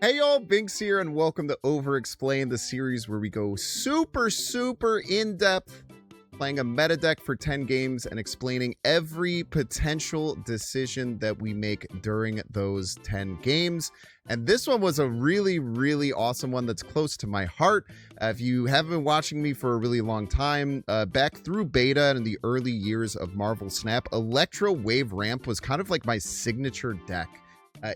Hey y'all, Binks here, and welcome to Overexplained, the series where we go super in-depth, playing a meta deck for 10 games and explaining every potential decision that we make during those 10 games. And this one was a really awesome one that's close to my heart. If you haven't been watching me for a really long time, back through beta and in the early years of Marvel Snap, Electro Wave Ramp was kind of like my signature deck.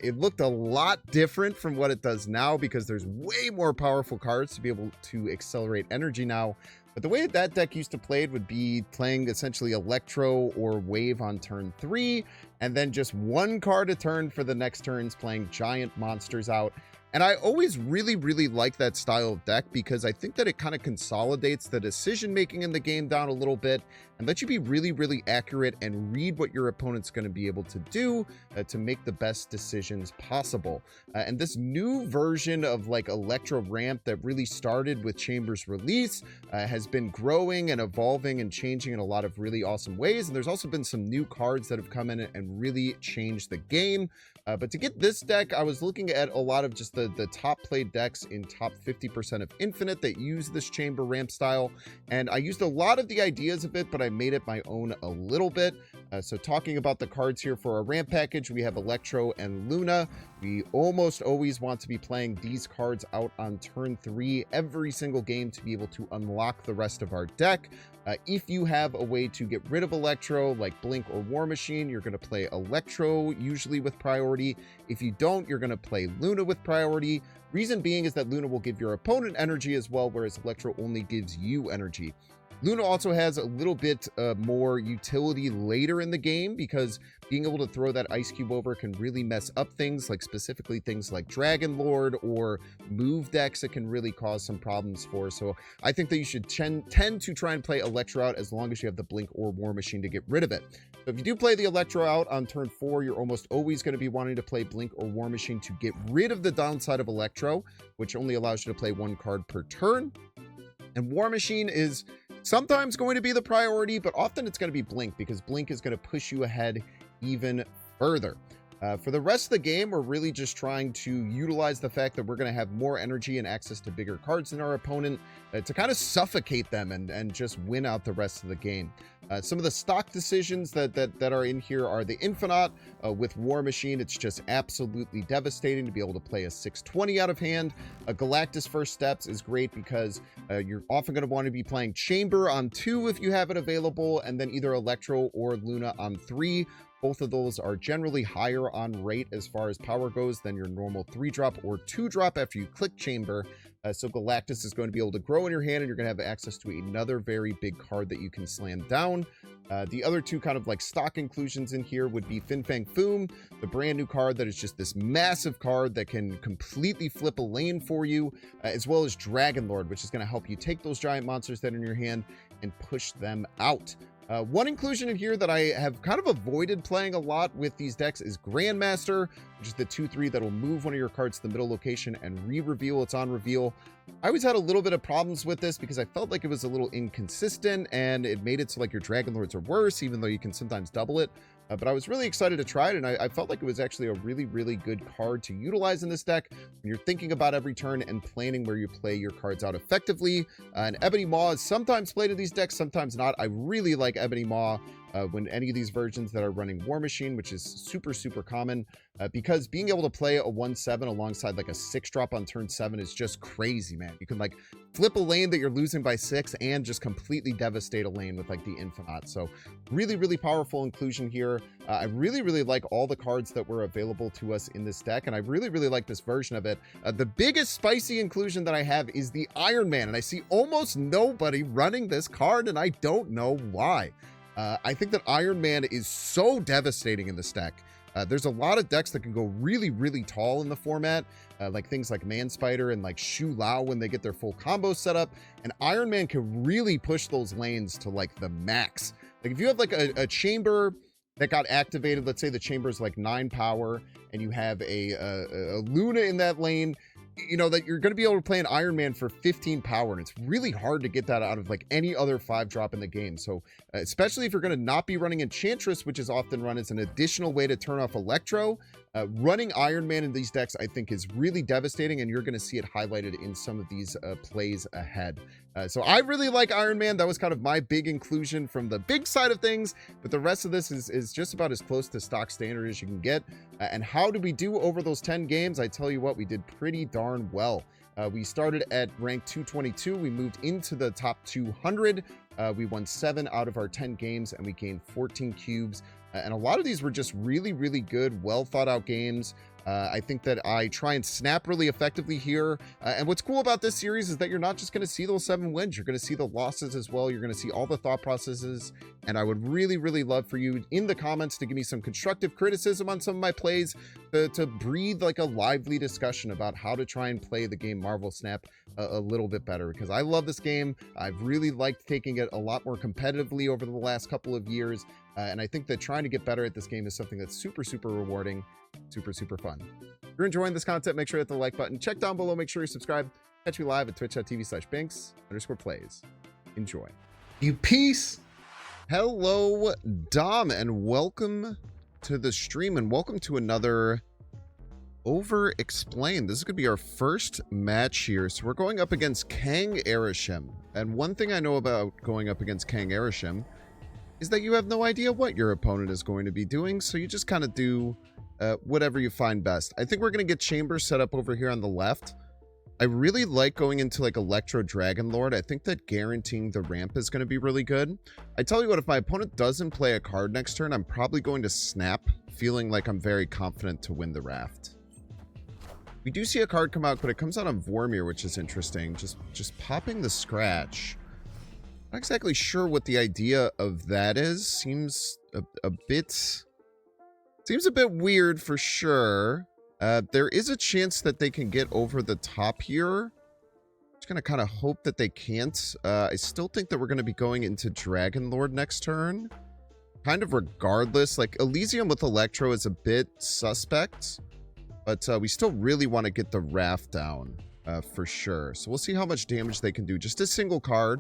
It looked a lot different from what it does now because there's way more powerful cards to be able to accelerate energy now. But the way that deck used to play it would be playing essentially Electro or Wave on turn 3, and then just one card a turn for the next turns, playing giant monsters out. And I always really like that style of deck because I think that it kind of consolidates the decision making in the game down a little bit and lets you be really accurate and read what your opponent's going to be able to do to make the best decisions possible. And this new version of like Electro Ramp that really started with Chamber's release has been growing and evolving and changing in a lot of really awesome ways. And there's also been some new cards that have come in and really changed the game. But to get this deck, I was looking at a lot of just the top played decks in top 50% of Infinite that use this Chamber Ramp style. And I used a lot of the ideas of it, but I made it my own a little bit. So talking about the cards here for our ramp package, we have Electro and Luna. We almost always want to be playing these cards out on turn 3 every single game to be able to unlock the rest of our deck. If you have a way to get rid of Electro, like Blink or War Machine, you're going to play Electro, usually with priority. If you don't, you're going to play Luna with priority. Reason being is that Luna will give your opponent energy as well, whereas Electro only gives you energy. Luna also has a little bit more utility later in the game because being able to throw that Ice Cube over can really mess up things, like specifically things like Dragon Lord or move decks. It can really cause some problems for. So I think that you should tend to try and play Electro out as long as you have the Blink or War Machine to get rid of it. So if you do play the Electro out on turn 4, you're almost always going to be wanting to play Blink or War Machine to get rid of the downside of Electro, which only allows you to play one card per turn. And War Machine is sometimes going to be the priority, but often it's going to be Blink because Blink is going to push you ahead even further. For the rest of the game, we're really just trying to utilize the fact that we're going to have more energy and access to bigger cards than our opponent to kind of suffocate them and just win out the rest of the game. Some of the stock decisions that are in here are the Infinite. With War Machine, it's just absolutely devastating to be able to play a 620 out of hand. Galactus First Steps is great because you're often going to want to be playing Chamber on 2 if you have it available, and then either Electro or Luna on 3. Both of those are generally higher on rate as far as power goes than your normal 3-drop or 2-drop after you click Chamber. So Galactus is going to be able to grow in your hand, and you're going to have access to another very big card that you can slam down. The other two kind of like stock inclusions in here would be Fin Fang Foom, the brand new card that is just this massive card that can completely flip a lane for you, as well as Dragon Lord, which is going to help you take those giant monsters that are in your hand and push them out. One inclusion in here that I have kind of avoided playing a lot with these decks is Grandmaster, which is the 2/3 that'll move one of your cards to the middle location and re-reveal its on reveal. I always had a little bit of problems with this because I felt like it was a little inconsistent and it made it so like your Dragon Lords are worse, even though you can sometimes double it. But I was really excited to try it, and I felt like it was actually a really good card to utilize in this deck when you're thinking about every turn and planning where you play your cards out effectively. And Ebony Maw is sometimes played in these decks, sometimes not. I really like Ebony Maw when any of these versions that are running War Machine, which is super common, because being able to play a 1/7 alongside like a 6-drop on turn 7 is just crazy, man. You can like flip a lane that you're losing by 6 and just completely devastate a lane with like the Infinite. So really powerful inclusion here. I really like all the cards that were available to us in this deck, and I really like this version of it. The biggest spicy inclusion that I have is the Iron Man, and I see almost nobody running this card, and I don't know why. I think that Iron Man is so devastating in this deck. There's a lot of decks that can go really tall in the format, like things like Man Spider and like Shu Lao when they get their full combo set up, and Iron Man can really push those lanes to like the max. Like if you have like a chamber that got activated, let's say the chamber is like 9 power, and you have a Luna in that lane, you know that you're going to be able to play an Iron Man for 15 power, and it's really hard to get that out of like any other 5-drop in the game. So especially if you're going to not be running Enchantress, which is often run as an additional way to turn off Electro, Running Iron Man in these decks, I think, is really devastating, and you're going to see it highlighted in some of these plays ahead. So I really like Iron Man. That was kind of my big inclusion from the big side of things, but the rest of this is just about as close to stock standard as you can get. And how did we do over those 10 games? I tell you what, we did pretty darn well. We started at rank 222. We moved into the top 200. We won 7 out of our 10 games, and we gained 14 cubes. And a lot of these were just really, really good, well thought out games. I think that I try and snap really effectively here. And what's cool about this series is that you're not just going to see those 7 wins. You're going to see the losses as well. You're going to see all the thought processes. And I would really, really love for you in the comments to give me some constructive criticism on some of my plays, to breathe like a lively discussion about how to try and play the game Marvel Snap a little bit better, because I love this game. I've really liked taking it a lot more competitively over the last couple of years. And I think that trying to get better at this game is something that's super, super rewarding, super, super fun. If you're enjoying this content, make sure to hit the like button. Check down below. Make sure you subscribe. Catch me live at twitch.tv/Binks_plays. Enjoy. You peace. Hello, Dom, and welcome to the stream, and welcome to another Overexplained. This is going to be our first match here. So we're going up against Kang Arishem. And one thing I know about going up against Kang Arishem is that you have no idea what your opponent is going to be doing, so you just kind of do whatever you find best. I think we're going to get chambers set up over here on the left. I really like going into like Electro Dragon Lord. I think that guaranteeing the ramp is going to be really good. I tell you what, if my opponent doesn't play a card next turn, I'm probably going to snap, feeling like I'm very confident to win the raft. We do see a card come out, but it comes out on Vormir, which is interesting. Just popping the scratch. Not exactly sure what the idea of that is. Seems a bit weird for sure. There is a chance that they can get over the top here. Just gonna kind of hope that they can't. I still think that we're gonna be going into Dragon Lord next turn. Kind of regardless. Like, Elysium with Electro is a bit suspect, but we still really want to get the raft down for sure. So we'll see how much damage they can do. Just a single card.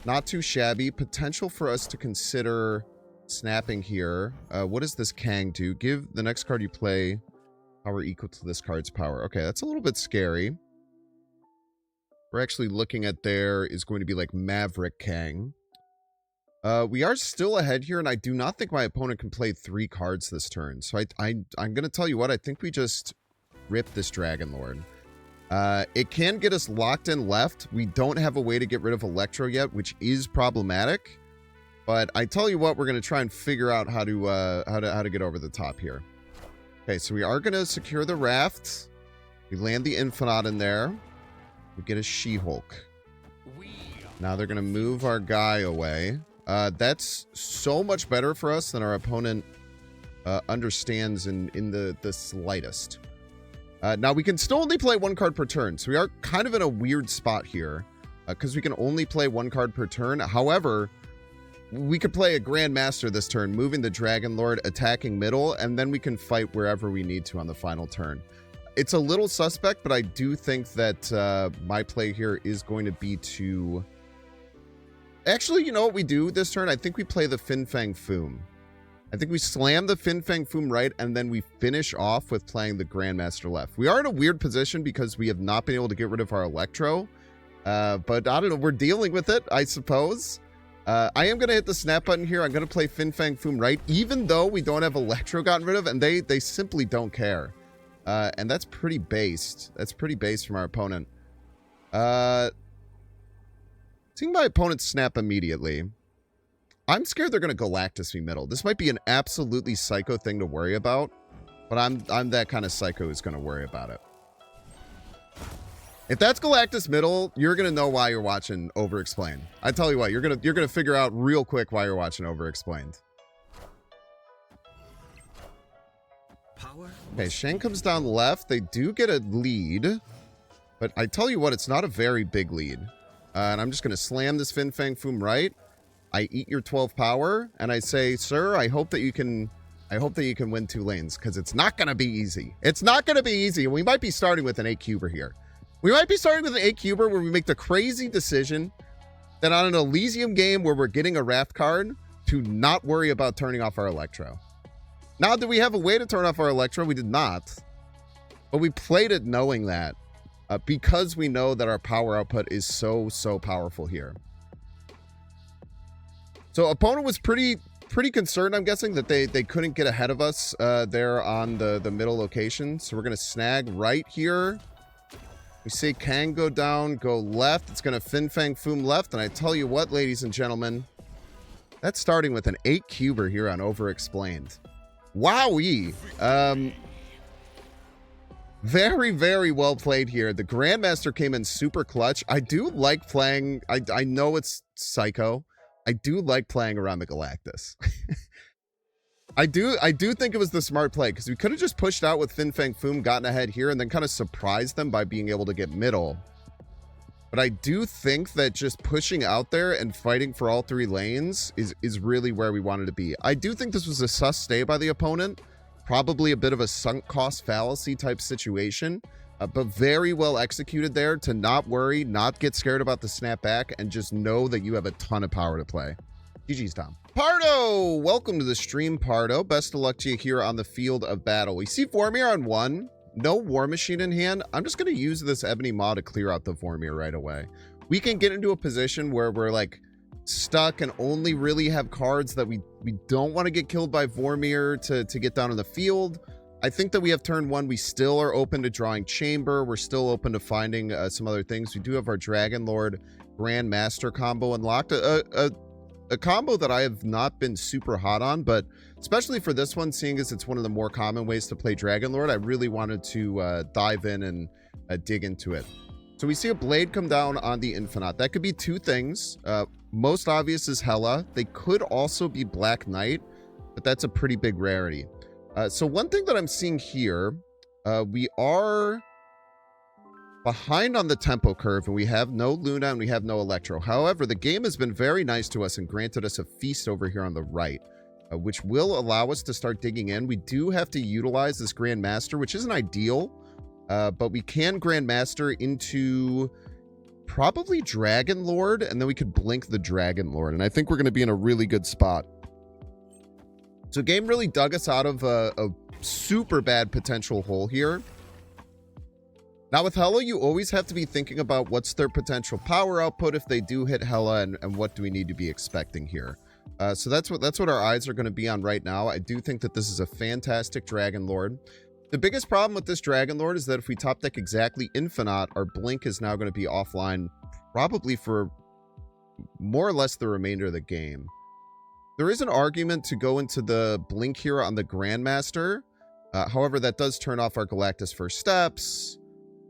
Not too shabby. Potential for us to consider snapping here. What does this Kang do? Give the next card you play power equal to this card's power. Okay, that's a little bit scary. We're actually looking at there is going to be like Maverick Kang. We are still ahead here, and I do not think my opponent can play 3 cards this turn. So I'm going to tell you what, I think we just rip this Dragon Lord. It can get us locked in left. We don't have a way to get rid of Electro yet, which is problematic. But I tell you what, we're going to try and figure out how to get over the top here. Okay, so we are going to secure the raft. We land the Infinite in there. We get a She-Hulk. Now they're going to move our guy away. That's so much better for us than our opponent understands in the slightest. Now, we can still only play 1 card per turn, so we are kind of in a weird spot here, because we can only play 1 card per turn. However, we could play a Grandmaster this turn, moving the Dragon Lord, attacking middle, and then we can fight wherever we need to on the final turn. It's a little suspect, but I do think that my play here is going to be to... Actually, you know what we do this turn? I think we play the Fin Fang Foom. I think we slam the Fin Fang Foom right, and then we finish off with playing the Grandmaster left. We are in a weird position because we have not been able to get rid of our Electro. But I don't know, we're dealing with it, I suppose. I am going to hit the snap button here. I'm going to play Fin Fang Foom right, even though we don't have Electro gotten rid of, and they simply don't care. And that's pretty based. That's pretty based from our opponent. Seeing my opponent snap immediately. I'm scared they're going to Galactus me middle. This might be an absolutely psycho thing to worry about, but I'm that kind of psycho who's going to worry about it. If that's Galactus middle, you're going to know why you're watching Overexplained. I tell you what, you're going to figure out real quick why you're watching Overexplained. Okay, Shang comes down left. They do get a lead, but I tell you what, it's not a very big lead. And I'm just going to slam this Fin Fang Foom right. I eat your 12 power, and I say, sir, I hope that you can win 2 lanes, because it's not going to be easy. It's not going to be easy. We might be starting with an 8-cuber here. We might be starting with an 8-cuber where we make the crazy decision that on an Elysium game where we're getting a raft card to not worry about turning off our Electro. Now, did we have a way to turn off our Electro? We did not. But we played it knowing that. Because we know that our power output is so powerful here. So opponent was pretty concerned, I'm guessing, that they couldn't get ahead of us there on the middle location. So we're going to snag right here. We see can go down, go left. It's going to Fin Fang Foom left. And I tell you what, ladies and gentlemen, that's starting with an 8 cuber here on Overexplained. Wowee. Very well played here. The Grandmaster came in super clutch. I do like playing. I know it's psycho. I do like playing around the Galactus. I do think it was the smart play, because we could have just pushed out with Fin Fang Foom, gotten ahead here, and then kind of surprised them by being able to get middle. But I do think that just pushing out there and fighting for all 3 lanes is really where we wanted to be. I do think this was a sus stay by the opponent. Probably a bit of a sunk cost fallacy type situation, but very well executed there to not worry, not get scared about the snapback, and just know that you have a ton of power to play. GG's, Tom. Pardo! Welcome to the stream, Pardo. Best of luck to you here on the field of battle. We see Vormir on 1. No War Machine in hand. I'm just going to use this Ebony Maw to clear out the Vormir right away. We can get into a position where we're like stuck and only really have cards that we don't want to get killed by Vormir to get down in the field. I think that we have turn 1. We still are open to drawing Chamber. We're still open to finding some other things. We do have our Dragon Lord Grandmaster combo unlocked. A combo that I have not been super hot on, but especially for this one, seeing as it's one of the more common ways to play Dragon Lord, I really wanted to dive in and dig into it. So we see a Blade come down on the Infinite. That could be 2 things. Most obvious is Hela. They could also be Black Knight, but that's a pretty big rarity. So one thing that I'm seeing here, we are behind on the tempo curve, and we have no Luna and we have no Electro. However, the game has been very nice to us and granted us a feast over here on the right, which will allow us to start digging in. We do have to utilize this Grandmaster, which isn't ideal, but we can Grandmaster into probably Dragon Lord, and then we could blink the Dragon Lord, and I think we're going to be in a really good spot. So game really dug us out of a super bad potential hole here. Now with Hela, you always have to be thinking about what's their potential power output if they do hit Hela, and what do we need to be expecting here. So that's what our eyes are going to be on right now. I do think that this is a fantastic Dragon Lord. The biggest problem with this Dragon Lord is that if we top deck exactly Infinite, our Blink is now going to be offline probably for more or less the remainder of the game. There is an argument to go into the Blink here on the Grandmaster. However, that does turn off our Galactus First Steps,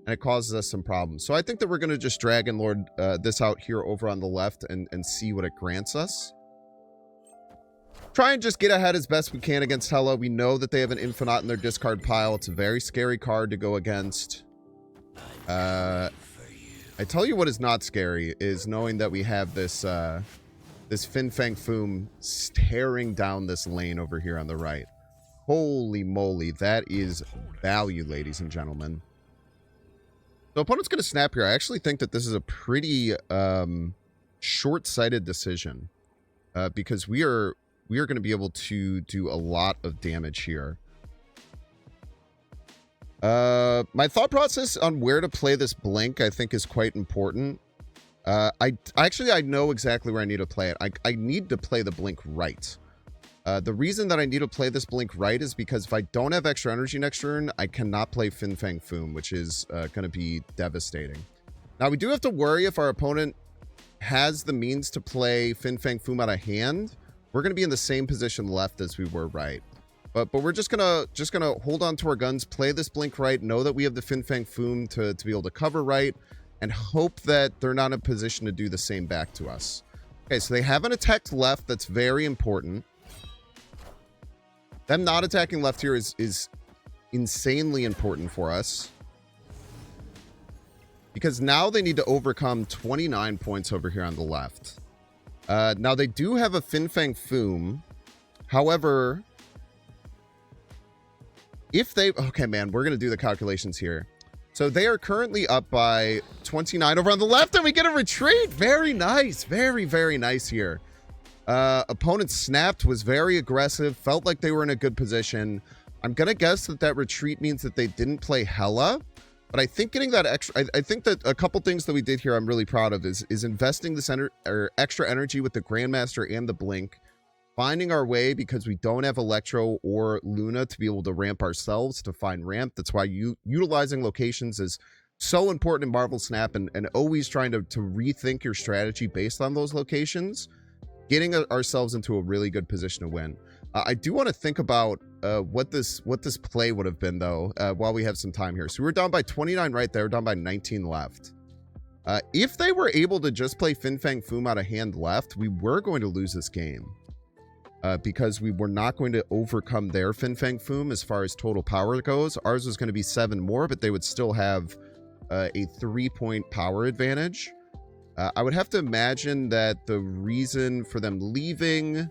and it causes us some problems. So I think that we're going to just Dragon Lord this out here over on the left and see what it grants us. Try and just get ahead as best we can against Hela. We know that they have an Infinite in their discard pile. It's a very scary card to go against. I tell you what is not scary is knowing that we have this this Fin Fang Foom staring down this lane over here on the right. Holy moly, that is value, ladies and gentlemen. So opponent's going to snap here. I actually think that this is a pretty short-sighted decision because we are going to be able to do a lot of damage here. My thought process on where to play this Blink, I think, is quite important. I know exactly where I need to play it. I need to play the Blink right. The reason that I need to play this Blink right is because if I don't have extra energy next turn, I cannot play Fin Fang Foom, which is going to be devastating. Now, we do have to worry if our opponent has the means to play Fin Fang Foom out of hand. We're going to be in the same position left as we were right. But we're just gonna hold on to our guns, play this Blink right, know that we have the Fin Fang Foom to be able to cover right, and hope that they're not in a position to do the same back to us. Okay, so they haven't attacked left. That's very important. Them not attacking left here is insanely important for us. Because now they need to overcome 29 points over here on the left. Now they do have a Fin Fang Foom. However, if they... Okay, man, we're going to do the calculations here. So they are currently up by 29 over on the left, and we get a retreat. Very nice. Very, very nice here. Opponent snapped, was very aggressive, felt like they were in a good position. I'm going to guess that that retreat means that they didn't play Hela. But I think getting that extra... I think that a couple things that we did here I'm really proud of is investing this extra energy with the Grandmaster and the Blink. Finding our way because we don't have Electro or Luna to be able to ramp ourselves to find ramp. That's why utilizing locations is so important in Marvel Snap, and always trying to rethink your strategy based on those locations. Getting ourselves into a really good position to win. I do want to think about what this play would have been, though, while we have some time here. So we're down by 29 right there, down by 19 left. If they were able to just play Fin Fang Foom out of hand left, we were going to lose this game. Because we were not going to overcome their Fin Fang Foom as far as total power goes. Ours was going to be 7 more, but they would still have a 3-point power advantage. I would have to imagine that the reason for them leaving...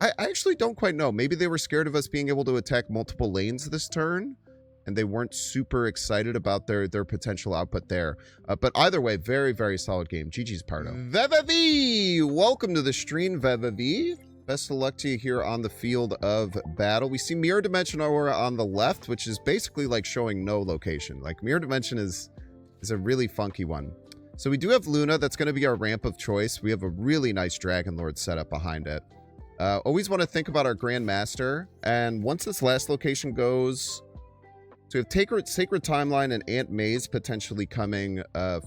I actually don't quite know. Maybe they were scared of us being able to attack multiple lanes this turn, and they weren't super excited about their potential output there. But either way, very, very solid game. GG's Pardo. Vevavi! Welcome to the stream, Vevavi. Best of luck to you here on the field of battle. We see Mirror Dimension Aura on the left, which is basically like showing no location. Like, Mirror Dimension is a really funky one. So we do have Luna. That's going to be our ramp of choice. We have a really nice Dragon Lord setup behind it. Always want to think about our Grandmaster. And once this last location goes... So we have Sacred Timeline and Aunt Maze potentially coming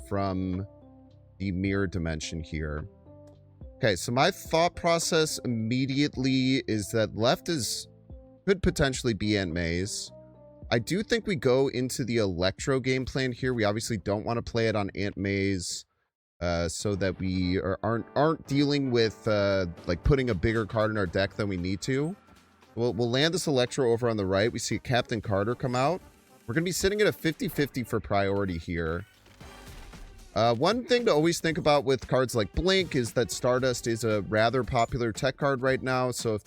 from the Mirror Dimension here. Okay, so my thought process immediately is that left could potentially be Aunt Maze. I do think we go into the Electro game plan here. We obviously don't want to play it on Aunt Maze so that we aren't dealing with like putting a bigger card in our deck than we need to. We'll land this Electro over on the right. We see Captain Carter come out. We're going to be sitting at a 50-50 for priority here. One thing to always think about with cards like Blink is that Stardust is a rather popular tech card right now. So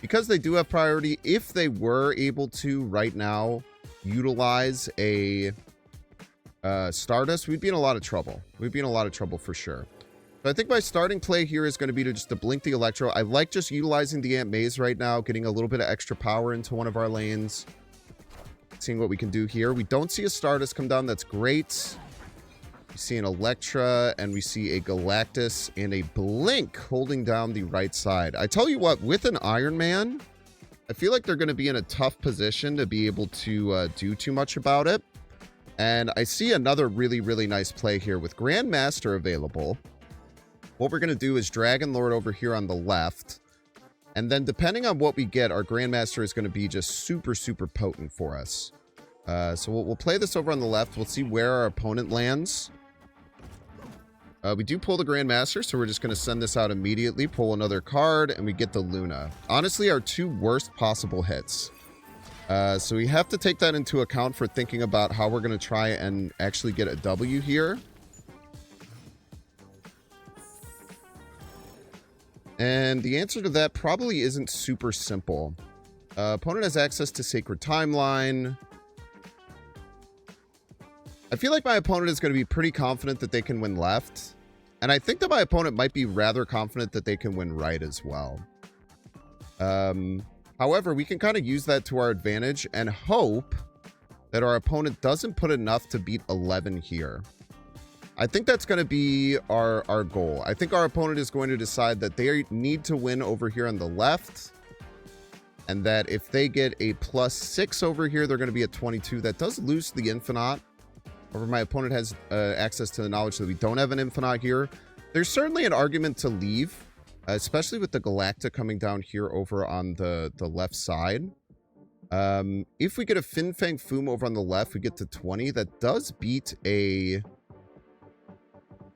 because they do have priority, if they were able to right now utilize a Stardust, we'd be in a lot of trouble. We'd be in a lot of trouble for sure. So I think my starting play here is going to be to blink the Electro. I like just utilizing the Aunt Maze right now, getting a little bit of extra power into one of our lanes. Seeing what we can do here. We don't see a Stardust come down. That's great. We see an Electra, and we see a Galactus and a Blink holding down the right side. I tell you what, with an Iron Man, I feel like they're going to be in a tough position to be able to do too much about it. And I see another really, really nice play here with Grandmaster available. What we're going to do is Dragon Lord over here on the left. And then depending on what we get, our Grandmaster is going to be just super, super potent for us. So we'll play this over on the left. We'll see where our opponent lands. We do pull the Grandmaster, so we're just going to send this out immediately. Pull another card, and we get the Luna. Honestly, our 2 worst possible hits. So we have to take that into account for thinking about how we're going to try and actually get a W here. And the answer to that probably isn't super simple. Opponent has access to Sacred Timeline. I feel like my opponent is going to be pretty confident that they can win left. And I think that my opponent might be rather confident that they can win right as well. However, we can kind of use that to our advantage and hope that our opponent doesn't put enough to beat 11 here. I think that's going to be our goal. I think our opponent is going to decide that they need to win over here on the left. And that if they get a +6 over here, they're going to be at 22. That does lose the Infinite. However, my opponent has access to the knowledge that we don't have an Infinite here. There's certainly an argument to leave, especially with the Galacta coming down here over on the left side. If we get a Fin Fang Foom over on the left, we get to 20. That does beat a...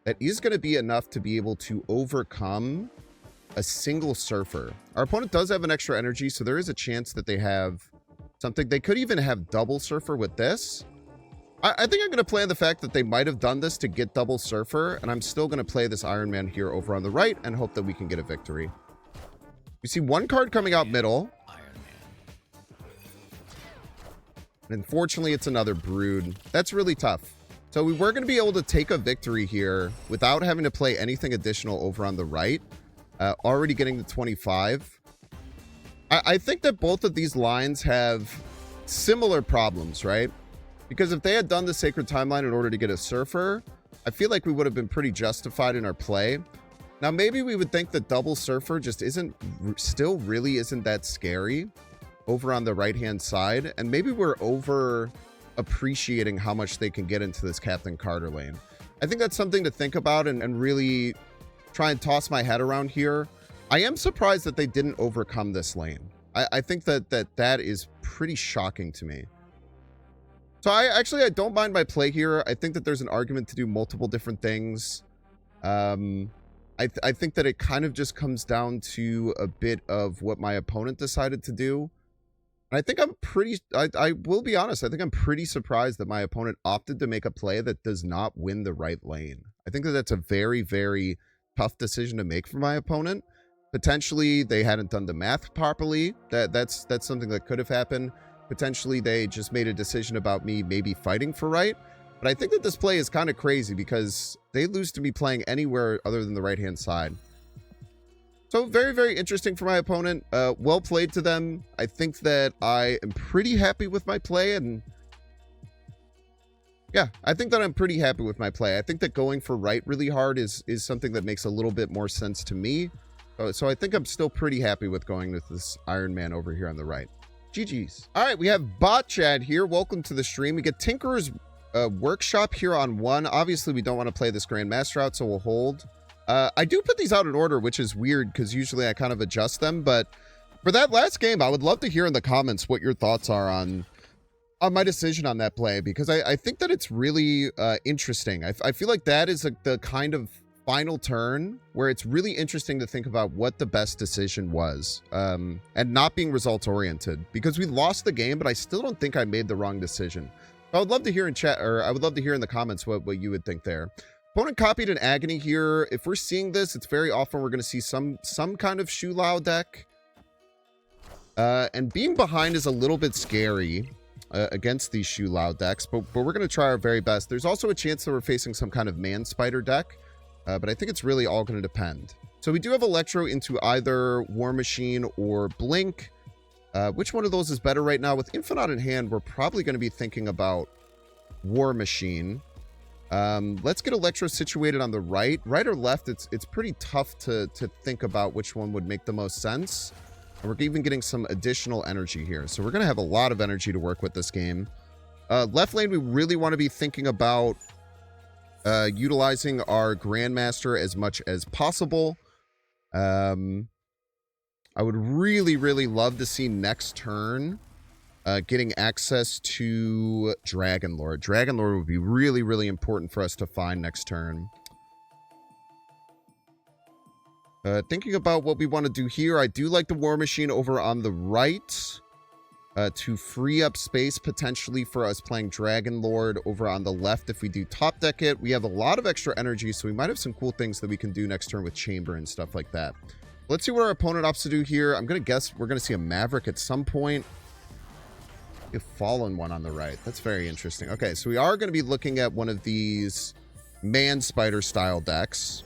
That is going to be enough to be able to overcome a single Surfer. Our opponent does have an extra energy, so there is a chance that they have something. They could even have double Surfer with this. I think I'm going to play on the fact that they might have done this to get double Surfer, and I'm still going to play this Iron Man here over on the right and hope that we can get a victory. We see one card coming out middle. And unfortunately, it's another Brood. That's really tough. So we were going to be able to take a victory here without having to play anything additional over on the right. Already getting to 25. I think that both of these lines have similar problems, right? Because if they had done the Sacred Timeline in order to get a Surfer, I feel like we would have been pretty justified in our play. Now, maybe we would think that double Surfer just still really isn't that scary over on the right-hand side. And maybe we're over appreciating how much they can get into this Captain Carter lane. I think that's something to think about and really try and toss my head around here. I am surprised that they didn't overcome this lane. I think that is pretty shocking to me. So I don't mind my play here. I think that there's an argument to do multiple different things. I think that it kind of just comes down to a bit of what my opponent decided to do. And I think I will be honest, I think I'm pretty surprised that my opponent opted to make a play that does not win the right lane. I think that that's a very, very tough decision to make for my opponent. Potentially, they hadn't done the math properly. That's something that could have happened. Potentially, they just made a decision about me maybe fighting for right. But I think that this play is kind of crazy because they lose to me playing anywhere other than the right-hand side. So very, very interesting for my opponent. Well played to them. I think that I am pretty happy with my play. And yeah, I think that I'm pretty happy with my play. I think that going for right really hard is something that makes a little bit more sense to me. So I think I'm still pretty happy with going with this Iron Man over here on the right. GG's. All right, we have Bot Chad here. Welcome to the stream. We get Tinkerer's Workshop here on 1. Obviously, we don't want to play this Grandmaster out, so we'll hold. I do put these out in order, which is weird because usually I kind of adjust them. But for that last game, I would love to hear in the comments what your thoughts are on my decision on that play, because I think that it's really interesting. I feel like that is the kind of final turn where it's really interesting to think about what the best decision was, and not being results oriented, because we lost the game, but I still don't think I made the wrong decision. I would love to hear in chat, or I would love to hear in the comments what you would think there. Opponent copied an Agony here. If we're seeing this, it's very often we're going to see some kind of Shu Lao deck. And being behind is a little bit scary against these Shu Lao decks, but we're going to try our very best. There's also a chance that we're facing some kind of Man Spider deck, but I think it's really all going to depend. So we do have Electro into either War Machine or Blink. Which one of those is better right now? With Infinite in hand, we're probably going to be thinking about War Machine. Let's get Electro situated on the right. Right or left, it's pretty tough to think about which one would make the most sense. And we're even getting some additional energy here. So we're going to have a lot of energy to work with this game. Left lane, we really want to be thinking about utilizing our Grandmaster as much as possible. I would really, really love to see next turn getting access to Dragon Lord. Dragon Lord would be really, really important for us to find next turn. Thinking about what we want to do here, I do like the War Machine over on the right to free up space potentially for us playing Dragon Lord over on the left. If we do top deck it, we have a lot of extra energy, so we might have some cool things that we can do next turn with Chamber and stuff like that. Let's see what our opponent opts to do here. I'm going to guess we're going to see a Maverick at some point. A Fallen one on the right. That's very interesting. Okay, so we are going to be looking at one of these Man Spider style decks.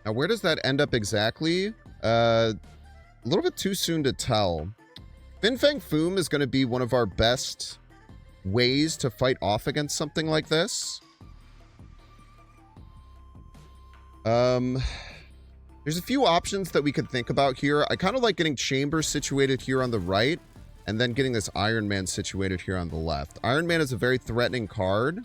Now, where does that end up exactly? A little bit too soon to tell. Fin Fang Foom is going to be one of our best ways to fight off against something like this. There's a few options that we could think about here. I kind of like getting Chamber situated here on the right, and then getting this Iron Man situated here on the left. Iron Man is a very threatening card.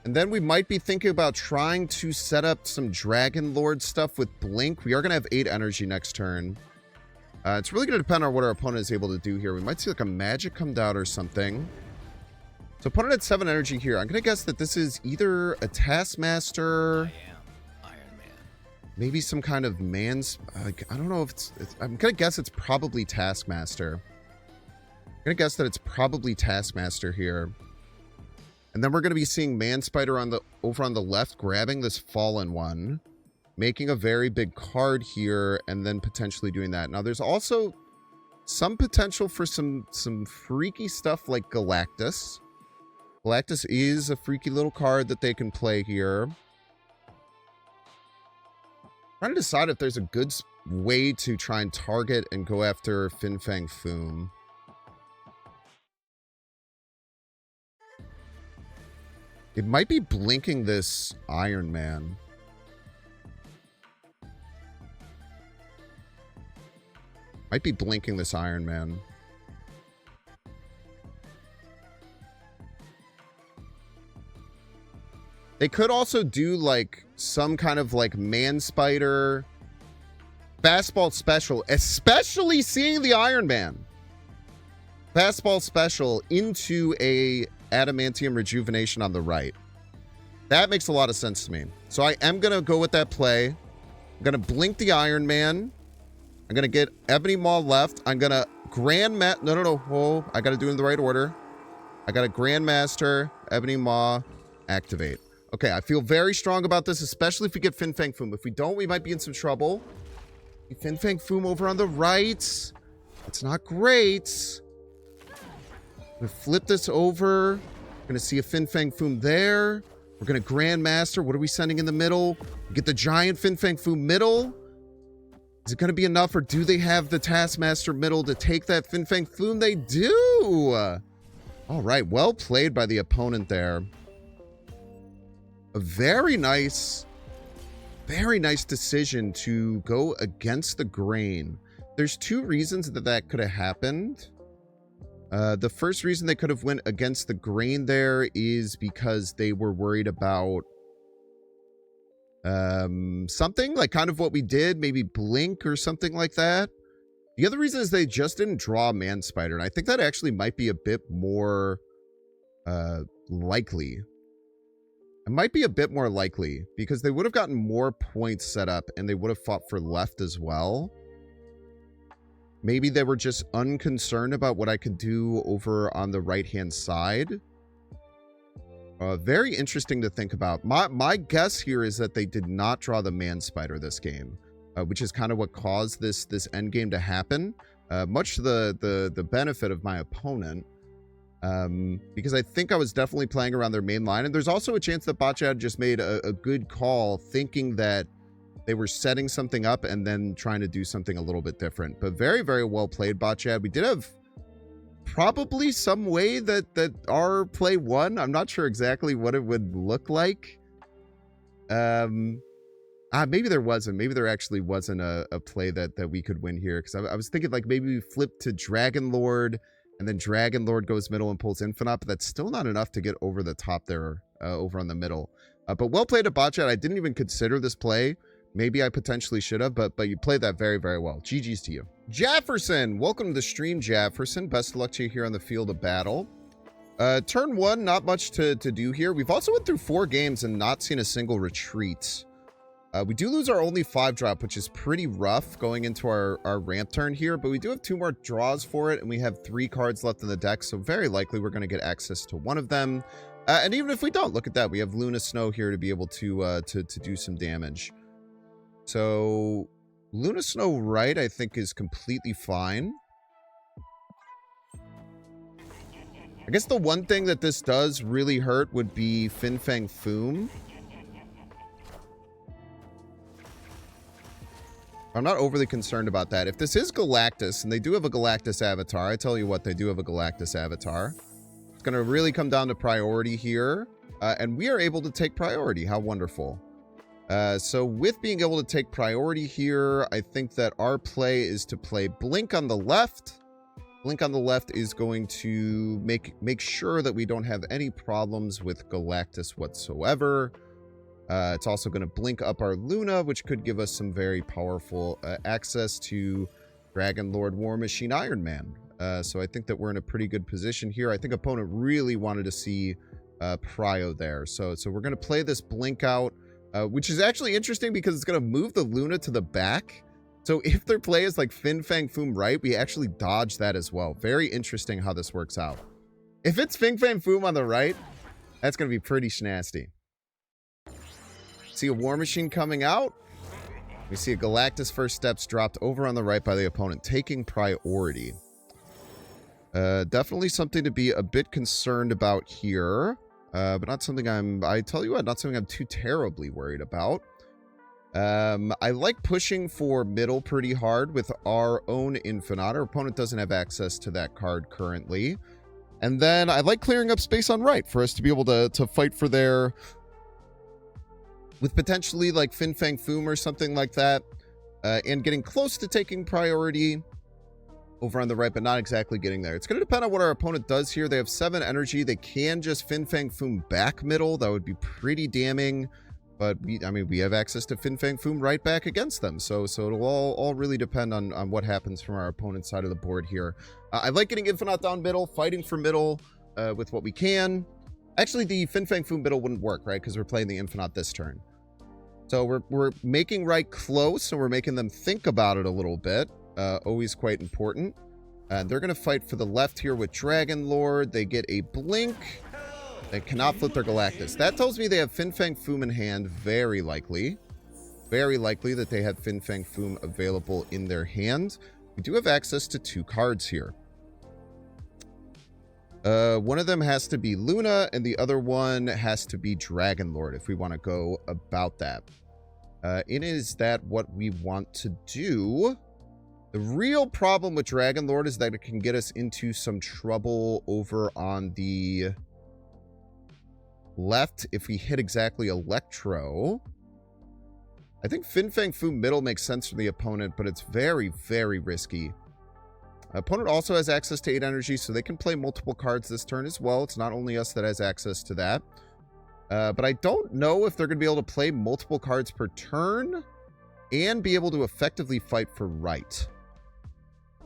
And then we might be thinking about trying to set up some Dragon Lord stuff with Blink. We are going to have 8 energy next turn. It's really going to depend on what our opponent is able to do here. We might see like a Magic come down or something. So opponent had 7 energy here. I'm going to guess that this is either a Taskmaster. I am Iron Man. Maybe some kind of man's... I don't know if it's... I'm going to guess it's probably Taskmaster. I'm going to guess that it's probably Taskmaster here. And then we're going to be seeing Man Spider over on the left, grabbing this Fallen one, making a very big card here, and then potentially doing that. Now, there's also some potential for some freaky stuff like Galactus. Galactus is a freaky little card that they can play here. Trying to decide if there's a good way to try and target and go after Fin Fang Foom. It might be blinking this Iron Man. Might be blinking this Iron Man. They could also do like some kind of like Man Spider fastball special, especially seeing the Iron Man. Fastball special into a adamantium rejuvenation on the right. That makes a lot of sense to me. So I am going to go with that play. I'm going to blink the Iron Man. I'm going to get Ebony Maw left. I'm going to No. Whoa. I got to do it in the right order. I got a Grandmaster, Ebony Maw, activate. Okay, I feel very strong about this, especially if we get Fin Fang Foom. If we don't, we might be in some trouble. Fin Fang Foom over on the right. It's not great. I'm going to flip this over. We're going to see a Fin Fang Foom there. We're going to Grandmaster. What are we sending in the middle? We get the giant Fin Fang Foom middle. Is it going to be enough, or do they have the Taskmaster middle to take that Fin Fang Foom? They do. All right, well played by the opponent there. A very nice decision to go against the grain. There's two reasons that could have happened. The first reason they could have went against the grain there is because they were worried about something like kind of what we did, maybe blink or something like that. The other reason is they just didn't draw Man Spider, and I think that actually might be a bit more likely. It might be a bit more likely because they would have gotten more points set up and they would have fought for left as well. Maybe they were just unconcerned about what I could do over on the right-hand side. Very interesting to think about. My guess here is that they did not draw the Man Spider this game, which is kind of what caused this endgame to happen, much to the benefit of my opponent. Because I think I was definitely playing around their main line. And there's also a chance that Botchad just made a good call thinking that they were setting something up and then trying to do something a little bit different. But very, very well played, Botchad. We did have probably some way that our play won. I'm not sure exactly what it would look like. Maybe there wasn't. Maybe there actually wasn't a play that we could win here. Because I was thinking like maybe we flip to Dragon Lord, and then Dragon Lord goes middle and pulls Infinite, but that's still not enough to get over the top there, over on the middle. But well played at Botchat. I didn't even consider this play. Maybe I potentially should have, but you played that very, very well. GG's to you. Jefferson, welcome to the stream, Jefferson. Best of luck to you here on the field of battle. Turn one, not much to do here. We've also went through 4 games and not seen a single retreat. We do lose our only 5-drop, which is pretty rough going into our ramp turn here, but we do have 2 more draws for it, and we have 3 cards left in the deck, so very likely we're going to get access to one of them. And even if we don't, look at that. We have Luna Snow here to be able to do some damage. So Luna Snow right, I think, is completely fine. I guess the one thing that this does really hurt would be Fin Fang Foom. I'm not overly concerned about that. If this is Galactus, and they do have a Galactus avatar, I tell you what, they do have a Galactus avatar. It's going to really come down to priority here. And we are able to take priority. How wonderful. So with being able to take priority here, I think that our play is to play Blink on the left. Blink on the left is going to make sure that we don't have any problems with Galactus whatsoever. It's also going to blink up our Luna, which could give us some very powerful access to Dragon Lord, War Machine, Iron Man. So I think that we're in a pretty good position here. I think opponent really wanted to see Prio there. So we're going to play this blink out, which is actually interesting because it's going to move the Luna to the back. So if their play is like Fin Fang Foom right, we actually dodge that as well. Very interesting how this works out. If it's Fin Fang Foom on the right, that's going to be pretty snasty. See a War Machine coming out. We see a Galactus first steps dropped over on the right by the opponent, taking priority. Definitely something to be a bit concerned about here. But not something I tell you what, not something I'm too terribly worried about. I like pushing for middle pretty hard with our own Infinite. Our opponent doesn't have access to that card currently. And then I like clearing up space on right for us to be able to fight for their... with potentially like Fin Fang Foom or something like that. And getting close to taking priority over on the right, but not exactly getting there. It's going to depend on what our opponent does here. They have 7 energy. They can just Fin Fang Foom back middle. That would be pretty damning. But we have access to Fin Fang Foom right back against them. So it'll all really depend on what happens from our opponent's side of the board here. I like getting Infinite down middle, fighting for middle with what we can. Actually, the Fin Fang Foom middle wouldn't work, right? Because we're playing the Infinite this turn. So we're making right close, and we're making them think about it a little bit. Always quite important. And they're going to fight for the left here with Dragon Lord. They get a blink. They cannot flip their Galactus. That tells me they have Fin Fang Foom in hand. Very likely. Very likely that they have Fin Fang Foom available in their hand. We do have access to 2 cards here. One of them has to be Luna, and the other one has to be Dragon Lord if we want to go about that. Is that what we want to do? The real problem with Dragon Lord is that it can get us into some trouble over on the left if we hit exactly Electro. I think Fin Fang Foom middle makes sense for the opponent, but it's very, very risky. Opponent also has access to 8 energy, so they can play multiple cards this turn as well. It's not only us that has access to that. But I don't know if they're going to be able to play multiple cards per turn and be able to effectively fight for right.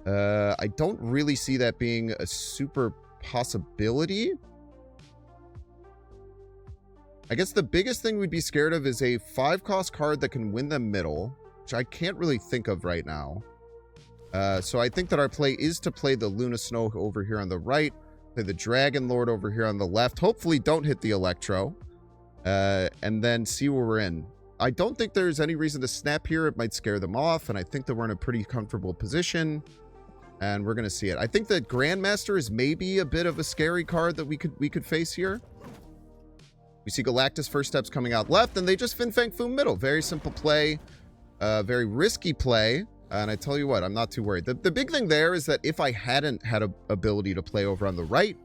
I don't really see that being a super possibility. I guess the biggest thing we'd be scared of is a 5-cost card that can win them middle, which I can't really think of right now. So I think that our play is to play the Luna Snow over here on the right, play the Dragon Lord over here on the left. Hopefully don't hit the Electro, and then see where we're in. I don't think there's any reason to snap here. It might scare them off, and I think that we're in a pretty comfortable position, and we're going to see it. I think that Grandmaster is maybe a bit of a scary card that we could face here. We see Galactus First Steps coming out left, and they just Fin Fang Foom middle. Very simple play, very risky play. And I tell you what, I'm not too worried. The big thing there is that if I hadn't had a ability to play over on the right,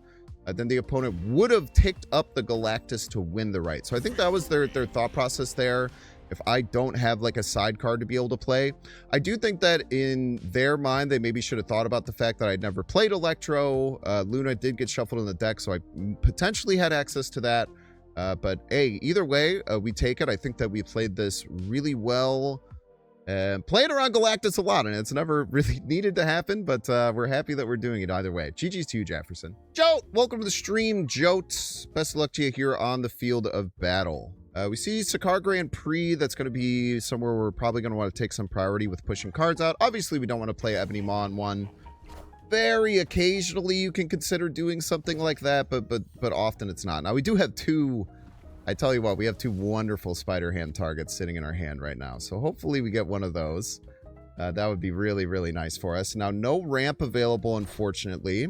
then the opponent would have ticked up the Galactus to win the right. So I think that was their thought process there. If I don't have like a side card to be able to play, I do think that in their mind, they maybe should have thought about the fact that I'd never played Electro. Luna did get shuffled in the deck, so I potentially had access to that. But hey, either way, we take it. I think that we played this really well. Playing around Galactus a lot, and it's never really needed to happen, but we're happy that we're doing it either way. GG's to you, Jefferson. Jote, welcome to the stream, Jote. Best of luck to you here on the field of battle. We see Sakar Grand Prix. That's going to be somewhere we're probably going to want to take some priority with pushing cards out. Obviously, we don't want to play Ebony Maw on one. Very occasionally, you can consider doing something like that, but often it's not. Now, we do have 2... I tell you what, we have 2 wonderful Spider Ham targets sitting in our hand right now. So hopefully we get one of those. That would be really, really nice for us. Now, no ramp available, unfortunately.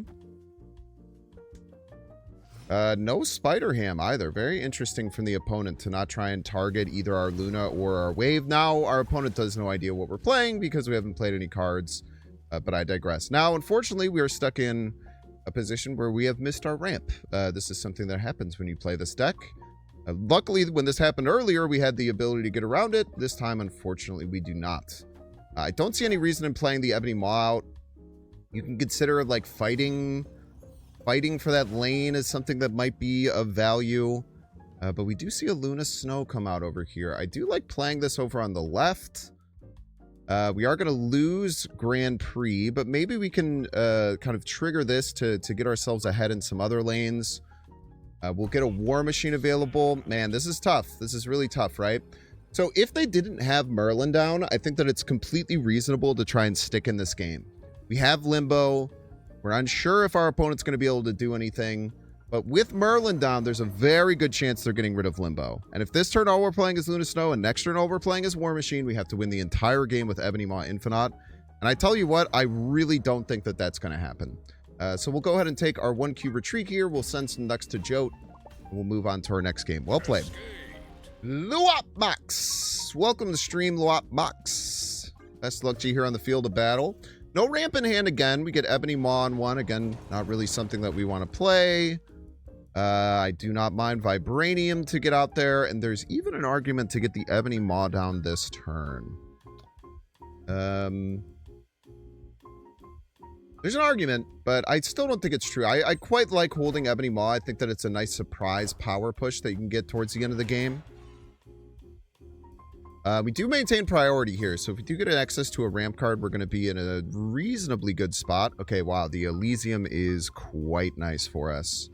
No Spider Ham either. Very interesting from the opponent to not try and target either our Luna or our Wave. Now, our opponent has no idea what we're playing because we haven't played any cards. But I digress. Now, unfortunately, we are stuck in a position where we have missed our ramp. This is something that happens when you play this deck. Luckily, when this happened earlier, we had the ability to get around it. This time, unfortunately, we do not. I don't see any reason in playing the Ebony Maw out. You can consider, like, fighting for that lane as something that might be of value. But we do see a Luna Snow come out over here. I do like playing this over on the left. We are going to lose Grand Prix, but maybe we can kind of trigger this to get ourselves ahead in some other lanes. We'll get a War Machine available. Man, this is tough. This is really tough, right? So if they didn't have Merlin down, I think that it's completely reasonable to try and stick in this game. We have Limbo. We're unsure if our opponent's going to be able to do anything. But with Merlin down, there's a very good chance they're getting rid of Limbo. And if this turn all we're playing is Luna Snow and next turn all we're playing is War Machine, we have to win the entire game with Ebony Maw Infinite. And I tell you what, I really don't think that that's going to happen. So we'll go ahead and take our 1Q retreat here. We'll send some ducks to Jote. And we'll move on to our next game. Well played. Luop Mox. Welcome to stream, Luop Mox. Best luck to you here on the field of battle. No ramp in hand again. We get Ebony Maw on one. Again, not really something that we want to play. I do not mind Vibranium to get out there. And there's even an argument to get the Ebony Maw down this turn. There's an argument, but I still don't think it's true. I quite like holding Ebony Maw. I think that it's a nice surprise power push that you can get towards the end of the game. We do maintain priority here, so if we do get access to a ramp card, we're going to be in a reasonably good spot. Okay, wow, the Elysium is quite nice for us.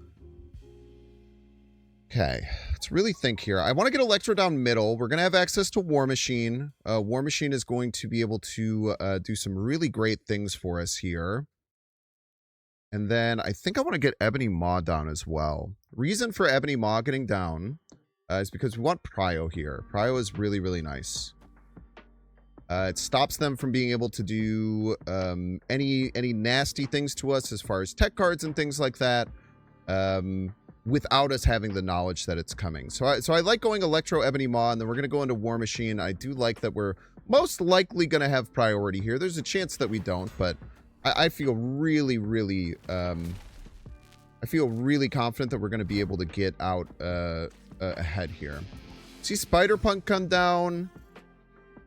Okay, let's really think here. I want to get Electro down middle. We're going to have access to War Machine. War Machine is going to be able to do some really great things for us here. And then I think I want to get Ebony Maw down as well. Reason for Ebony Maw getting down is because we want Prio here. Prio is really, really nice. It stops them from being able to do any nasty things to us as far as tech cards and things like that. Without us having the knowledge that it's coming. So I like going Electro, Ebony Maw, and then we're going to go into War Machine. I do like that we're most likely going to have priority here. There's a chance that we don't, but I feel really, really, I feel really confident that we're going to be able to get out ahead here. See Spider-Punk come down.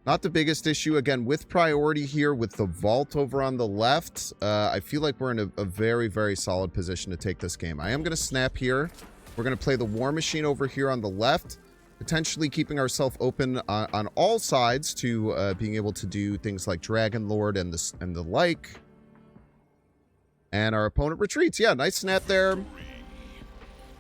Not the biggest issue. Again, with priority here, with the vault over on the left, I feel like we're in a very, very solid position to take this game. I am going to snap here. We're going to play the War Machine over here on the left, potentially keeping ourselves open on all sides to being able to do things like Dragon Lord and the like. And our opponent retreats. Yeah, nice snap there.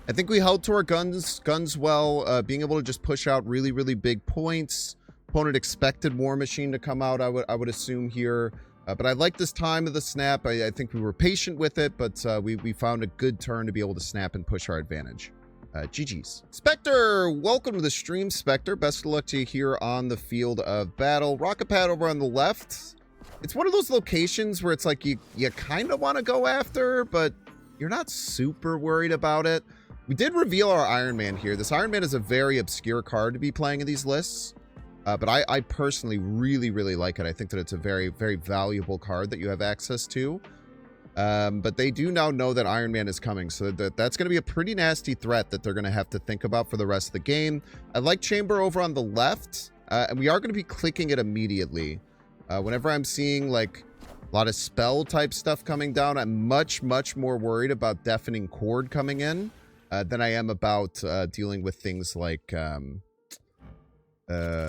I think we held to our guns well, being able to just push out really, really big points. Opponent expected War Machine to come out, I would assume here. But I like this time of the snap. I think we were patient with it, but we found a good turn to be able to snap and push our advantage. GG's. Spectre, welcome to the stream, Spectre. Best of luck to you here on the field of battle. Rocket Pad over on the left. It's one of those locations where it's like you kind of want to go after, but you're not super worried about it. We did reveal our Iron Man here. This Iron Man is a very obscure card to be playing in these lists. But I personally really, really like it. I think that it's a very, very valuable card that you have access to. But they do now know that Iron Man is coming. So that's going to be a pretty nasty threat that they're going to have to think about for the rest of the game. I like Chamber over on the left. And we are going to be clicking it immediately. Whenever I'm seeing like a lot of spell type stuff coming down, I'm much, much more worried about Deafening Chord coming in than I am about dealing with things like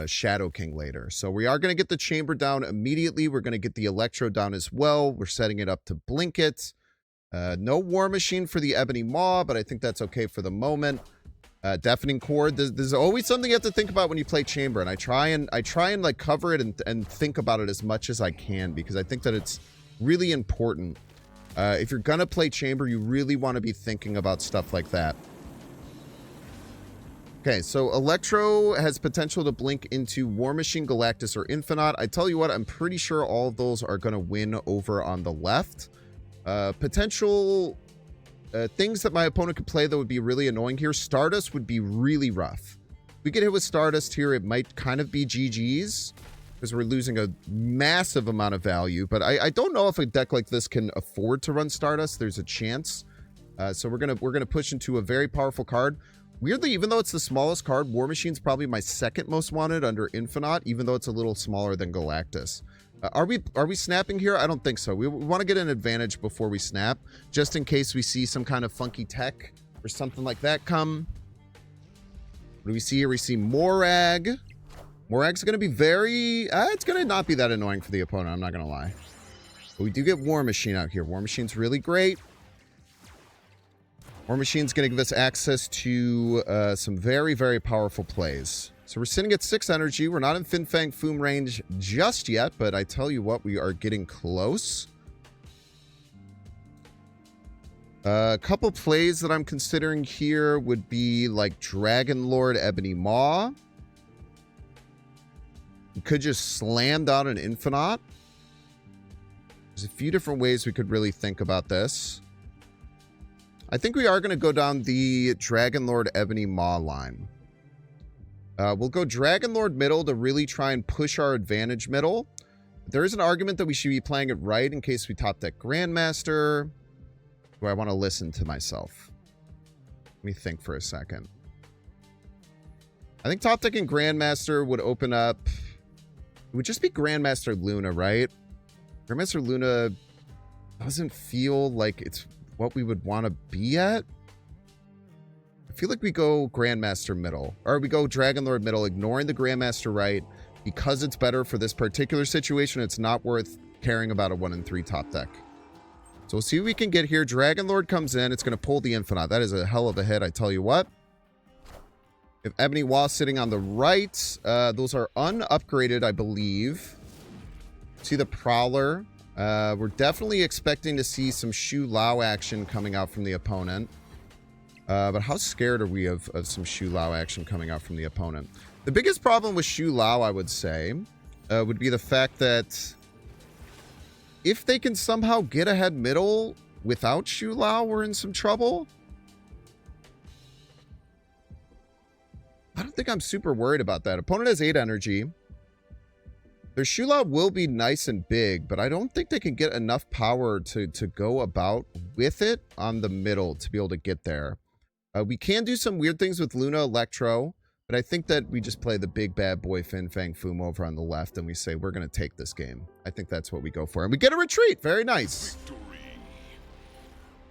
Shadow King later. So we are going to get the Chamber down immediately. We're going to get the Electro down as well. We're setting it up to blink it. No War Machine for the Ebony Maw, but I think that's okay for the moment. Deafening Chord. There's always something you have to think about when you play Chamber, and I try and like cover it and think about it as much as I can, because I think that it's really important. If you're gonna play Chamber, you really want to be thinking about stuff like that. Okay, so Electro has potential to blink into War Machine, Galactus, or Infinite. I tell you what, I'm pretty sure all of those are going to win over on the left. Potential things that my opponent could play that would be really annoying here. Stardust would be really rough. If we get hit with Stardust here, it might kind of be GG's, because we're losing a massive amount of value. But I don't know if a deck like this can afford to run Stardust. There's a chance. So we're gonna push into a very powerful card. Weirdly, even though it's the smallest card, War Machine's probably my second most wanted under Infinite, even though it's a little smaller than Galactus. Are we snapping here? I don't think so. We want to get an advantage before we snap, just in case we see some kind of funky tech or something like that come. What do we see here? We see Morag. Morag's going to be very... it's going to not be that annoying for the opponent, I'm not going to lie. But we do get War Machine out here. War Machine's really great. War Machine's going to give us access to some very, very powerful plays. So we're sitting at 6 energy. We're not in Fin Fang Foom range just yet, but I tell you what, we are getting close. A couple plays that I'm considering here would be like Dragon Lord, Ebony Maw. You could just slam down an Infinite. There's a few different ways we could really think about this. I think we are going to go down the Dragon Lord Ebony Maw line. We'll go Dragon Lord middle to really try and push our advantage middle. There is an argument that we should be playing it right in case we top deck Grandmaster. Do I want to listen to myself? Let me think for a second. I think top decking Grandmaster would open up... It would just be Grandmaster Luna, right? Grandmaster Luna doesn't feel like it's what we would want to be at. I feel like we go Grandmaster middle. Or we go Dragon Lord middle, ignoring the Grandmaster right. Because it's better for this particular situation, it's not worth caring about a 1 in 3 top deck. So we'll see what we can get here. Dragon Lord comes in. It's going to pull the Infinite. That is a hell of a hit, I tell you what. If Ebony Wall sitting on the right, those are unupgraded, I believe. See the Prowler. We're definitely expecting to see some Shu Lao action coming out from the opponent. But how scared are we of some Shu Lao action coming out from the opponent? The biggest problem with Shu Lao, I would say, would be the fact that if they can somehow get ahead middle without Shu Lao, we're in some trouble. I don't think I'm super worried about that. Opponent has 8 energy. Their Shu Lao will be nice and big, but I don't think they can get enough power to go about with it on the middle to be able to get there. We can do some weird things with Luna Electro, but I think that we just play the big bad boy Fin Fang Foom over on the left and we say we're going to take this game. I think that's what we go for. And we get a retreat. Very nice.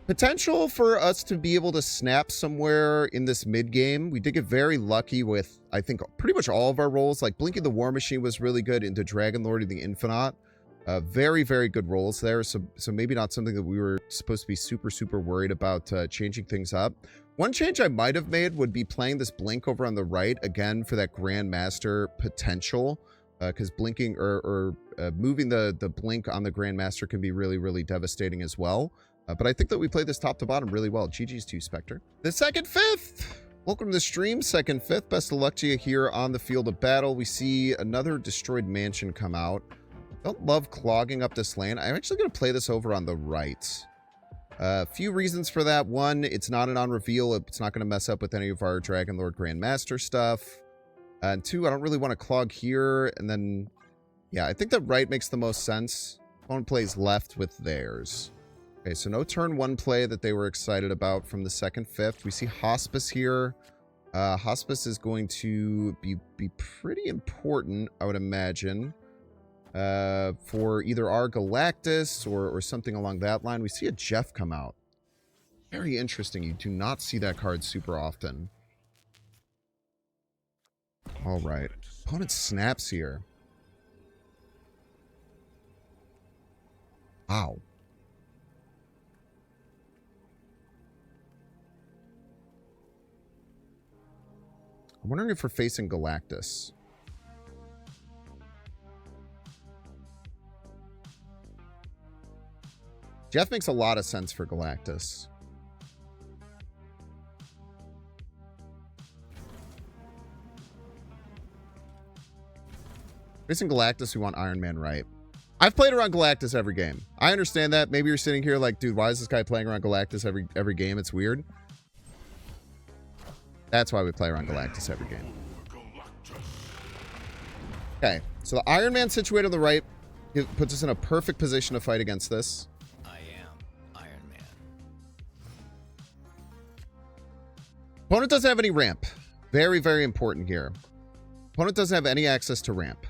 Potential for us to be able to snap somewhere in this mid game. We did get very lucky with, I think, pretty much all of our rolls. Like Blinking the War Machine was really good into Dragon Lord of the Infinite. Very, very good rolls there. So maybe not something that we were supposed to be super worried about changing things up. One change I might have made would be playing this Blink over on the right, again, for that Grandmaster potential. Because blinking or moving the Blink on the Grandmaster can be really devastating as well. But I think that we played this top to bottom really well. GG's to you, Spectre. The second fifth. Welcome to the stream, second fifth. Best of luck to you here on the field of battle. We see another destroyed mansion come out. Don't love clogging up this lane. I'm actually going to play this over on the right. A few reasons for that. One, it's not an on-reveal. It's not going to mess up with any of our Dragon Lord Grandmaster stuff. And two, I don't really want to clog here. And then, yeah, I think that right makes the most sense. Opponent plays left with theirs. Okay, so no turn 1 play that they were excited about from the second fifth. We see Hospice here. Hospice is going to be pretty important, I would imagine. For either our Galactus or something along that line. We see a Jeff come out. Very interesting. You do not see that card super often. All right. Opponent snaps here. Wow. I'm wondering if we're facing Galactus. Jeff makes a lot of sense for Galactus. Facing Galactus, we want Iron Man right. I've played around Galactus every game. I understand that. Maybe you're sitting here like, dude, why is this guy playing around Galactus every game? It's weird. That's why we play around Galactus every game. Okay, so the Iron Man situated on the right puts us in a perfect position to fight against this. Opponent doesn't have any ramp. Very important here. Opponent doesn't have any access to ramp.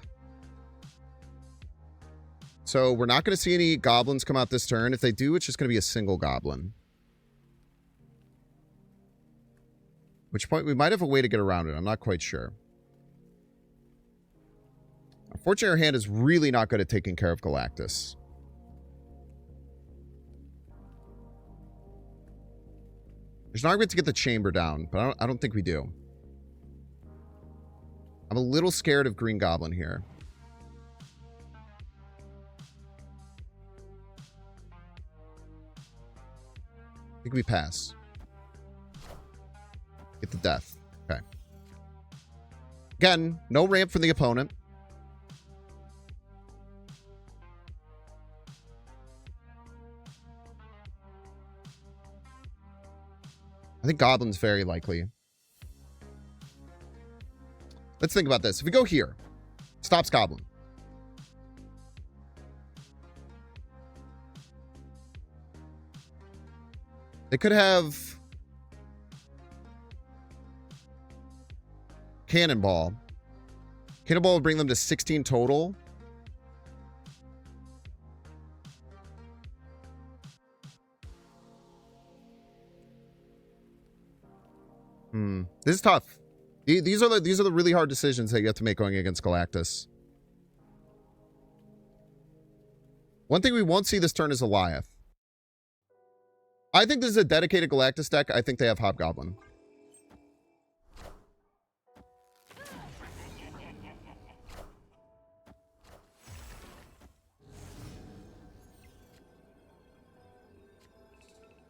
So we're not going to see any goblins come out this turn. If they do, it's just going to be a single goblin. Which point we might have a way to get around it. I'm not quite sure. Unfortunately, our hand is really not good at taking care of Galactus. There's an argument to get the chamber down, but I don't think we do. I'm a little scared of Green Goblin here. I think we pass. Get the death. Okay. Again, no ramp for the opponent. I think Goblin's very likely. Let's think about this. If we go here, stops Goblin. They could have Cannonball. Cannonball would bring them to 16 total. This is tough. These are the really hard decisions that you have to make going against Galactus. One thing we won't see this turn is Goliath. I think this is a dedicated Galactus deck. I think they have Hobgoblin.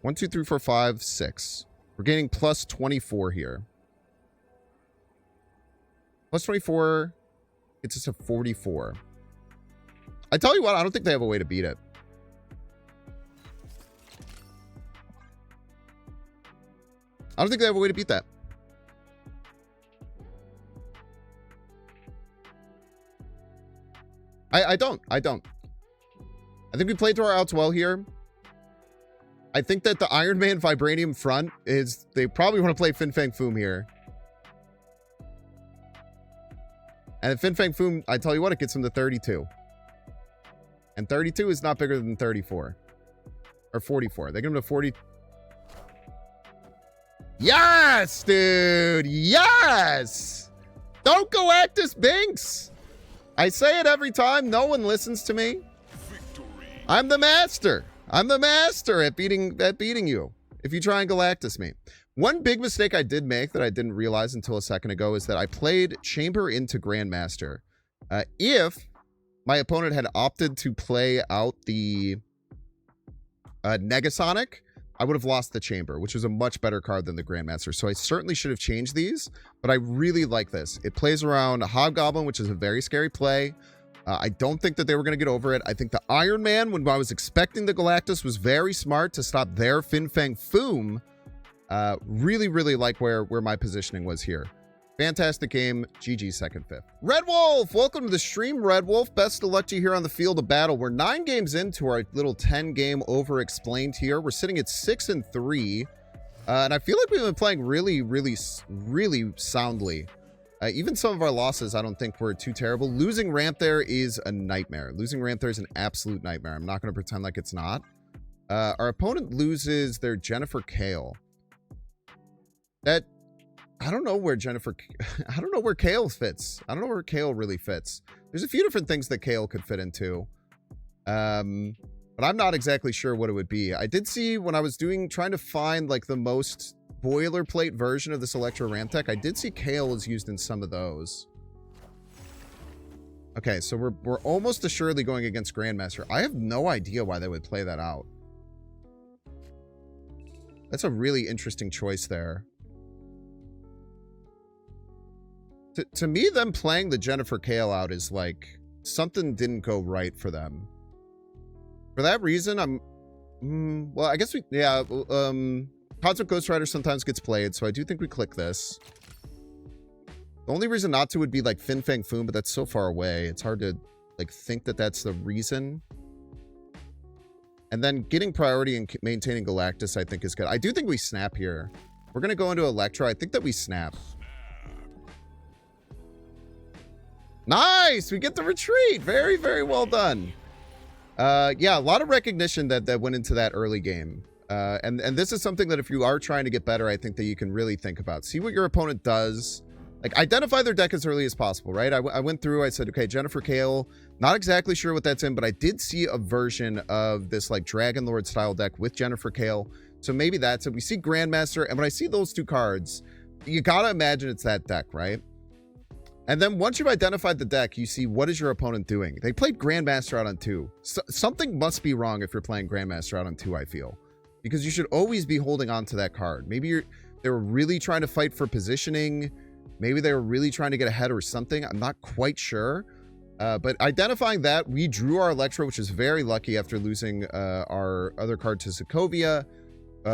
One, two, three, four, five, six. We're gaining plus 24 here. Plus 24 gets us to 44. I tell you what, I don't think they have a way to beat it. I don't think they have a way to beat that. I don't. I think we played through our outs well here. I think that the Iron Man Vibranium front is... They probably want to play Fin Fang Foom here. And Fin Fang Foom, I tell you what, it gets them to 32. And 32 is not bigger than 34. Or 44. They get them to 40... Yes, dude! Yes! Don't Galactus Binks! I say it every time. No one listens to me. Victory. I'm the master. I'm the master at beating you if you try and Galactus me. One big mistake I did make that I didn't realize until a second ago is that I played Chamber into Grandmaster. If my opponent had opted to play out the Negasonic, I would have lost the Chamber, which is a much better card than the Grandmaster. So I certainly should have changed these, but I really like this. It plays around Hobgoblin, which is a very scary play. I don't think that they were going to get over it. I think the Iron Man, when I was expecting the Galactus, was very smart to stop their Fin Fang Foom. Really, really like where my positioning was here. Fantastic game. GG second fifth. Red Wolf, welcome to the stream, Red Wolf. Best of luck to you here on the field of battle. We're 9 games into our little 10-game Overexplained here. We're sitting at 6-3. And I feel like we've been playing really, really, really soundly. Even some of our losses, I don't think were too terrible. Losing Ramp there is a nightmare. Losing Ramp there is an absolute nightmare. I'm not going to pretend like it's not. Our opponent loses their Jennifer Kale. That, I don't know where I don't know where Kale fits. I don't know where Kale really fits. There's a few different things that Kale could fit into. But I'm not exactly sure what it would be. I did see when I was trying to find like the most boilerplate version of this Electro Ramp deck, I did see Kale is used in some of those. Okay, so we're almost assuredly going against Grandmaster. I have no idea why they would play that out. That's a really interesting choice there. To me, them playing the Jennifer Kale out is like something didn't go right for them. For that reason, well, I guess Cosmic Ghost Rider sometimes gets played, so I do think we click this. The only reason not to would be like Fin Fang Foom, but that's so far away. It's hard to like think that that's the reason. And then getting priority and maintaining Galactus, I think is good. I do think we snap here. We're going to go into Electro. I think that we snap. Nice! We get the retreat. Very, very well done. Yeah, a lot of recognition that went into that early game. And this is something that if you are trying to get better, I think that you can really think about. See what your opponent does. Like, identify their deck as early as possible, right? I went through, I said, okay, Jennifer Kale, not exactly sure what that's in, but I did see a version of this, like, Dragon Lord style deck with Jennifer Kale. So maybe that's it. We see Grandmaster, and when I see those two cards, you gotta imagine it's that deck, right? And then once you've identified the deck, you see what is your opponent doing. They played Grandmaster out on 2. Something must be wrong if you're playing Grandmaster out on 2, I feel. Because you should always be holding on to that card. Maybe they were really trying to fight for positioning. Maybe they were really trying to get ahead or something. I'm not quite sure. But identifying that, we drew our Electro, which is very lucky after losing our other card to Sokovia.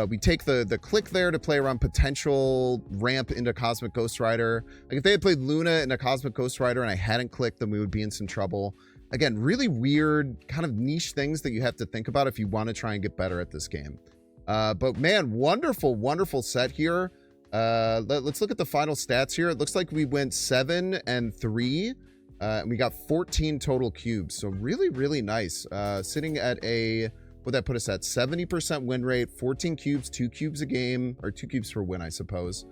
We take the click there to play around potential ramp into Cosmic Ghost Rider. Like if they had played Luna in a Cosmic Ghost Rider and I hadn't clicked, then we would be in some trouble. Again, really weird kind of niche things that you have to think about if you want to try and get better at this game. But man, wonderful set here. Let's look at the final stats here. It looks like we went 7 and 3. And we got 14 total cubes. So really nice. Sitting at a... Would that put us at 70% win rate, 14 cubes, 2 cubes a game, or 2 cubes per win, I suppose.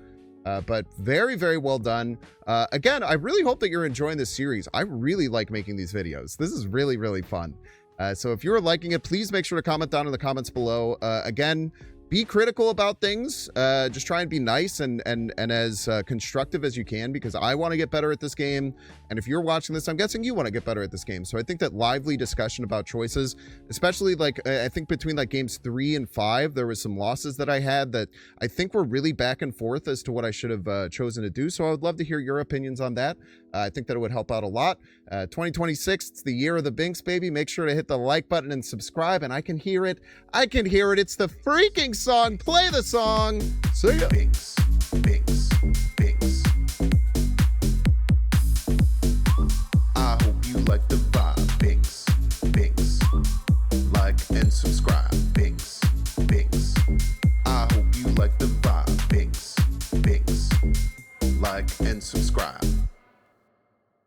But very well done. Again, I really hope that you're enjoying this series. I really like making these videos. This is really fun. So if you're liking it, please make sure to comment down in the comments below. Again, be critical about things. Just try and be nice and as constructive as you can, because I want to get better at this game. And if you're watching this, I'm guessing you want to get better at this game. So I think that lively discussion about choices, especially like I think between like games 3 and 5, there was some losses that I had that I think were really back and forth as to what I should have chosen to do. So I would love to hear your opinions on that. I think that it would help out a lot. 2026, it's the year of the Binks, baby. Make sure to hit the like button and subscribe. And I can hear it. It's the freaking song. Play the song. See ya. Binks. I hope you like the vibe. Binks. Like and subscribe. Binks. I hope you like the vibe. Binks. Like and subscribe.